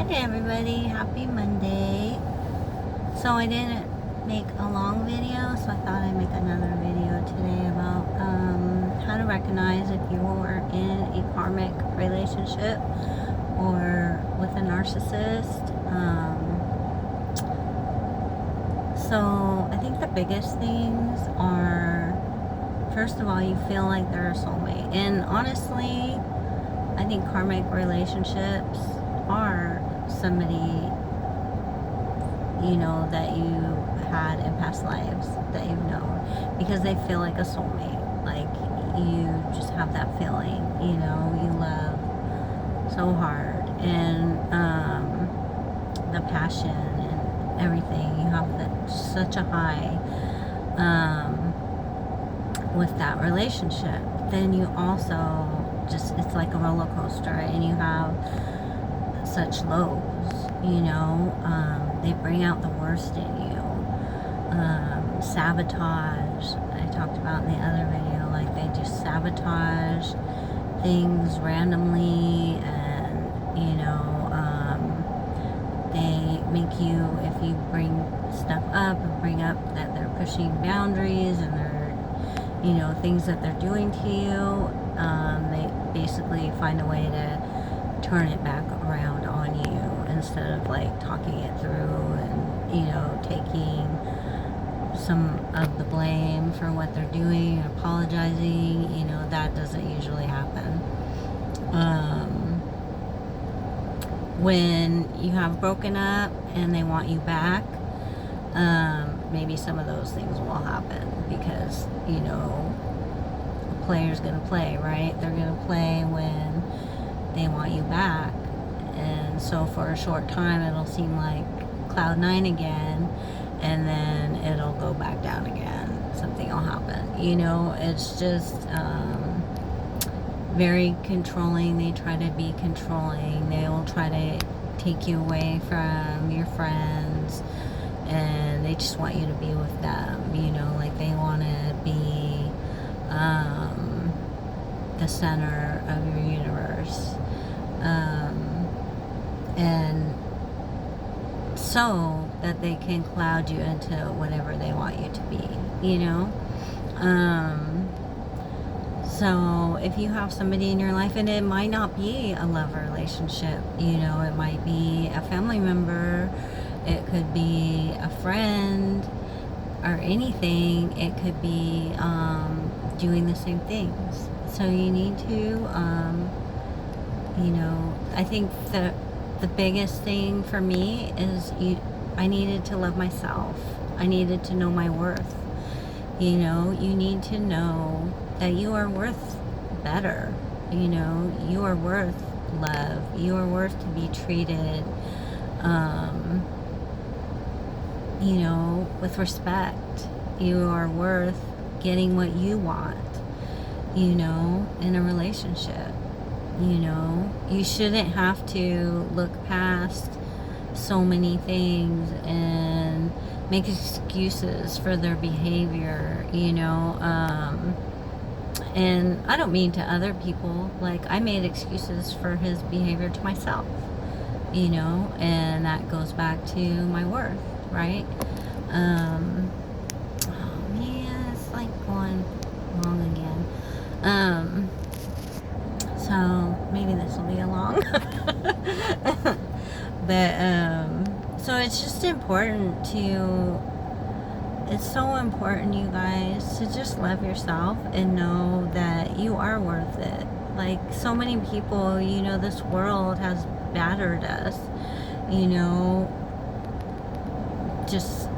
Hey everybody, happy Monday. So I didn't make a long video, so I thought I'd make another video today about how to recognize if you are in a karmic relationship or with a narcissist. So I think the biggest things are, first of all, you feel like they're a soulmate. And honestly, I think karmic relationships are somebody, that you had in past lives that you've known, because they feel like a soulmate. Like, you just have that feeling, you love so hard, and the passion and everything, you have such a high with that relationship. Then you also it's like a roller coaster, and you have such lows, they bring out the worst in you. Sabotage, I talked about in the other video, like they just sabotage things randomly, and they make you, if you bring stuff up and bring up that they're pushing boundaries and they're things that they're doing to you, they basically find a way to turn it back around on you, instead of like talking it through and taking some of the blame for what they're doing, apologizing. That doesn't usually happen. When you have broken up and they want you back, maybe some of those things will happen, because a player's gonna play, right? They're gonna play when they want you back, and so for a short time it'll seem like cloud nine again, and then it'll go back down again. Something will happen. It's just very controlling. They try to be controlling. They will try to take you away from your friends, and they just want you to be with them. Like they want to be the center of your universe, and so that they can cloud you into whatever they want you to be. So if you have somebody in your life, and it might not be a love relationship, it might be a family member, it could be a friend, or anything. It could be doing the same things. So you need to, I think the biggest thing for me is I needed to love myself. I needed to know my worth. You need to know that you are worth better. You are worth love. You are worth to be treated, with respect. You are worth getting what you want, in a relationship. You shouldn't have to look past so many things and make excuses for their behavior, and I don't mean to other people. Like, I made excuses for his behavior to myself, and that goes back to my worth, right? Oh man, it's like going long again. So maybe this will be a long but so it's just important it's so important, you guys, to just love yourself and know that you are worth it. Like, so many people, this world has battered us, just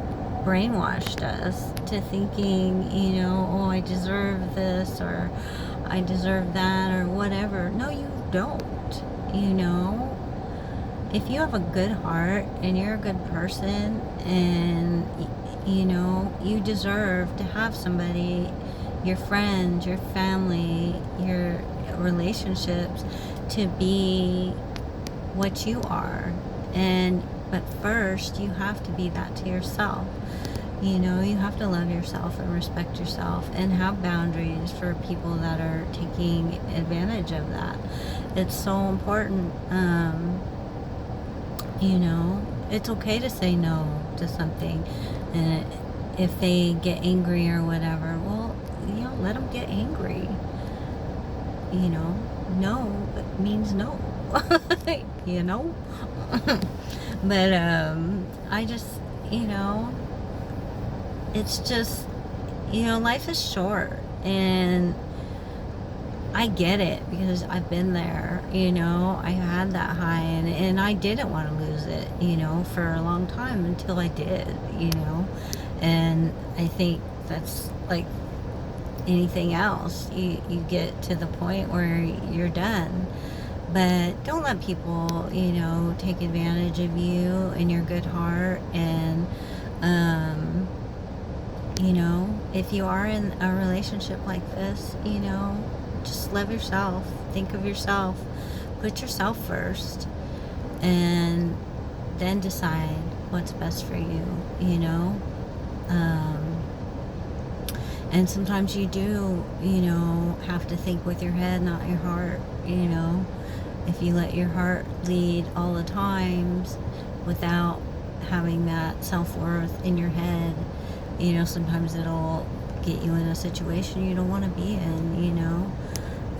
brainwashed us to thinking, oh, I deserve this, or I deserve that, or whatever. No, you don't. If you have a good heart and you're a good person, and you deserve to have somebody, your friends, your family, your relationships, to be what you are. But first, you have to be that to yourself. You have to love yourself and respect yourself, and have boundaries for people that are taking advantage of that. It's so important. You know, it's okay to say no to something. And if they get angry or whatever, well, you know, let them get angry. You know, no means no. You know? But, I just, you know, it's just, you know, life is short. And I get it because I've been there, you know. I had that high, and I didn't want to lose it, you know, for a long time until I did, you know. And I think that's like anything else. You get to the point where you're done. But don't let people, you know, take advantage of you and your good heart. And, you know, if you are in a relationship like this, you know, just love yourself. Think of yourself. Put yourself first. And then decide what's best for you, you know. And sometimes you do, you know, have to think with your head, not your heart, you know. If you let your heart lead all the times without having that self-worth in your head, you know, sometimes it'll get you in a situation you don't want to be in, you know.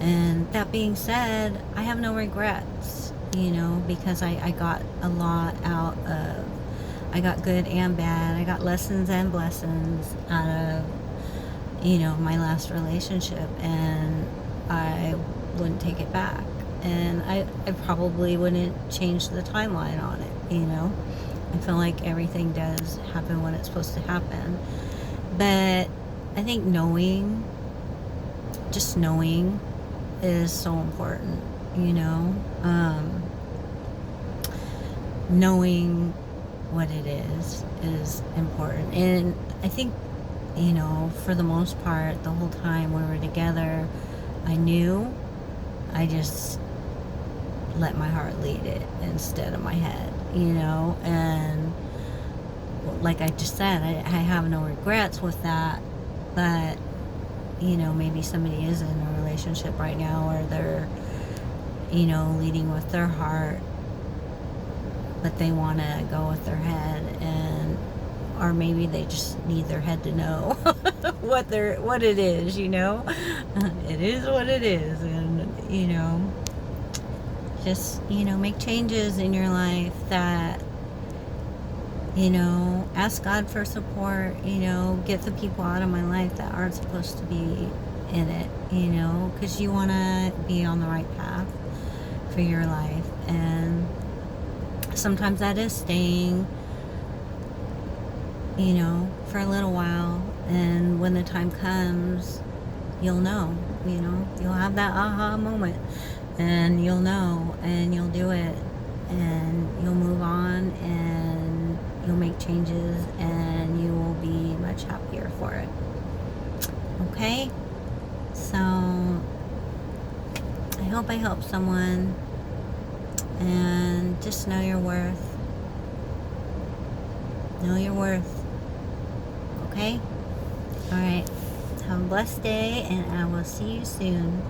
And that being said, I have no regrets, you know, because I got a lot out of, I got good and bad, I got lessons and blessings out of, you know, my last relationship, and I wouldn't take it back. And I probably wouldn't change the timeline on it, you know. I feel like everything does happen when it's supposed to happen. But I think knowing, just knowing, is so important, you know. Knowing what it is important. And I think, you know, for the most part, the whole time we were together, I knew. I just let my heart lead it instead of my head, you know. And like I just said, I have no regrets with that. But, you know, maybe somebody is in a relationship right now where they're, you know, leading with their heart, but they want to go with their head. And or maybe they just need their head to know what it is, you know. It is what it is. And, you know, just, you know, make changes in your life that, you know, ask God for support, you know, get the people out of my life that aren't supposed to be in it, you know, because you want to be on the right path for your life. And sometimes that is staying, you know, for a little while, and when the time comes, you'll know, you know, you'll have that aha moment, and you'll know, and you'll do it, and you'll move on, and you'll make changes, and you will be much happier for it. Okay? So I hope I help someone, and just know your worth. Know your worth. Okay? Alright. Have a blessed day, and I will see you soon.